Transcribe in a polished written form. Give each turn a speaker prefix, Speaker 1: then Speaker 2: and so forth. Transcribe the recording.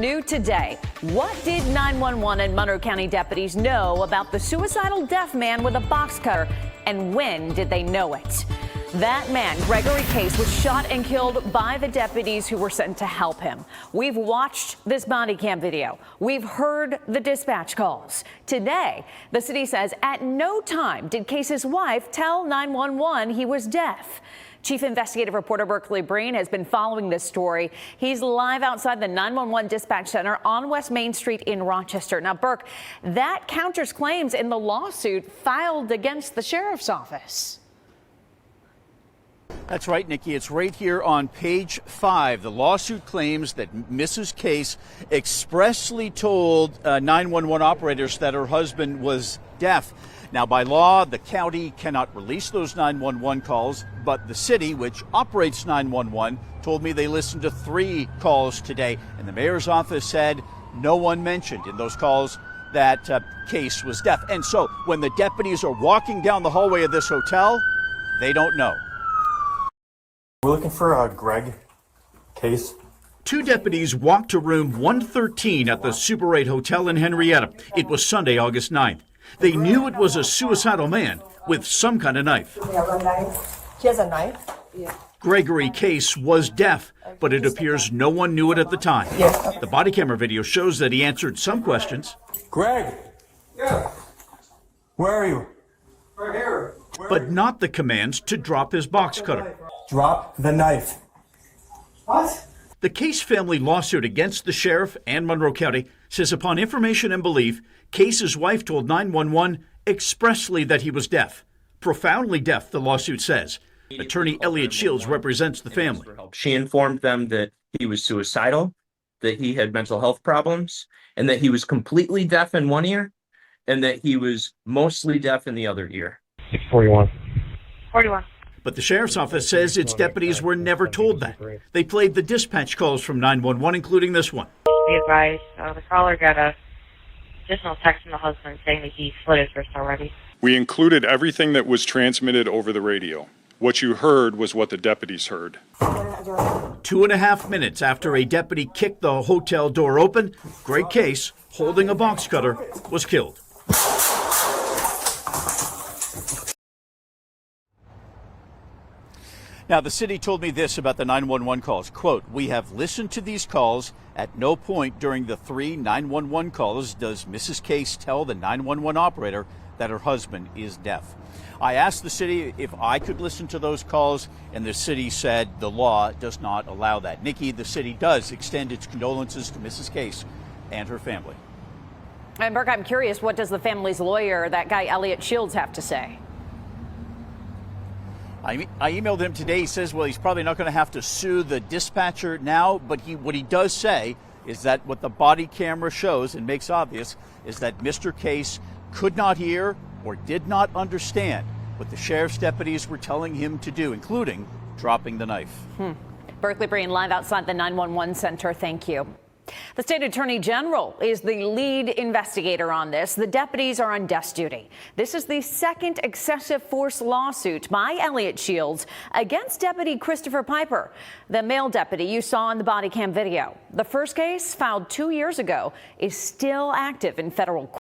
Speaker 1: new today. What did 911 and Monroe County deputies know about the suicidal deaf man with a box cutter, and when did they know it? That man, Gregory Case, was shot and killed by the deputies who were sent to help him. We've watched this body cam video. We've heard the dispatch calls. Today, the city says at no time did Case's wife tell 911 he was deaf. Chief investigative reporter Berkeley Breen has been following this story. He's live outside the 911 dispatch center on West Main Street in Rochester. Now, Burke, that counters claims in the lawsuit filed against the sheriff's office.
Speaker 2: That's right, Nikki. It's right here on page 5. The lawsuit claims that Mrs. Case expressly told 911 operators that her husband was deaf. Now, by law, the county cannot release those 911 calls, but the city, which operates 911, told me they listened to 3 calls today. And the mayor's office said no one mentioned in those calls that Case was deaf. And so when the deputies are walking down the hallway of this hotel, they don't know.
Speaker 3: We're looking for Greg Case.
Speaker 2: 2 deputies walked to room 113 at the Super 8 Hotel in Henrietta. It was Sunday, August 9th. They knew it was a suicidal man with some kind of knife.
Speaker 4: We have a knife. He has a knife? Yeah.
Speaker 2: Gregory Case was deaf, but it appears no one knew it at the time.
Speaker 4: Yes.
Speaker 2: The body camera video shows that he answered some questions.
Speaker 3: Greg!
Speaker 5: Yeah.
Speaker 3: Where are you?
Speaker 5: Right here.
Speaker 2: But not the commands to drop his box cutter.
Speaker 3: Drop the knife.
Speaker 5: What?
Speaker 2: The Case family lawsuit against the sheriff and Monroe County says upon information and belief, Case's wife told 911 expressly that he was deaf. Profoundly deaf, the lawsuit says. Attorney Elliot Shields represents the family.
Speaker 6: She informed them that he was suicidal, that he had mental health problems, and that he was completely deaf in one ear, and that he was mostly deaf in the other ear.
Speaker 3: 641.
Speaker 4: 41.
Speaker 2: But the sheriff's office says its deputies were never told that. They played the dispatch calls from 911, including this one.
Speaker 7: Be advised, the caller got a additional text from the husband saying that he slit his wrist already.
Speaker 8: We included everything that was transmitted over the radio. What you heard was what the deputies heard.
Speaker 2: 2.5 minutes after a deputy kicked the hotel door open, Greg Case, holding a box cutter, was killed. Now, the city told me this about the 911 calls. Quote, "We have listened to these calls. At no point during the 3 911 calls does Mrs. Case tell the 911 operator that her husband is deaf." I asked the city if I could listen to those calls, and the city said the law does not allow that. Nikki, the city does extend its condolences to Mrs. Case and her family.
Speaker 1: And Burke, I'm curious, what does the family's lawyer, that guy Elliot Shields, have to say?
Speaker 2: I emailed him today. He says, well, he's probably not going to have to sue the dispatcher now, but what he does say is that what the body camera shows and makes obvious is that Mr. Case could not hear or did not understand what the sheriff's deputies were telling him to do, including dropping the knife.
Speaker 1: Berkeley Breen live outside the 911 center. Thank you. The state attorney general is the lead investigator on this. The deputies are on desk duty. This is the second excessive force lawsuit by Elliot Shields against Deputy Christopher Piper, the male deputy you saw in the body cam video. The first case, filed 2 years ago, is still active in federal court.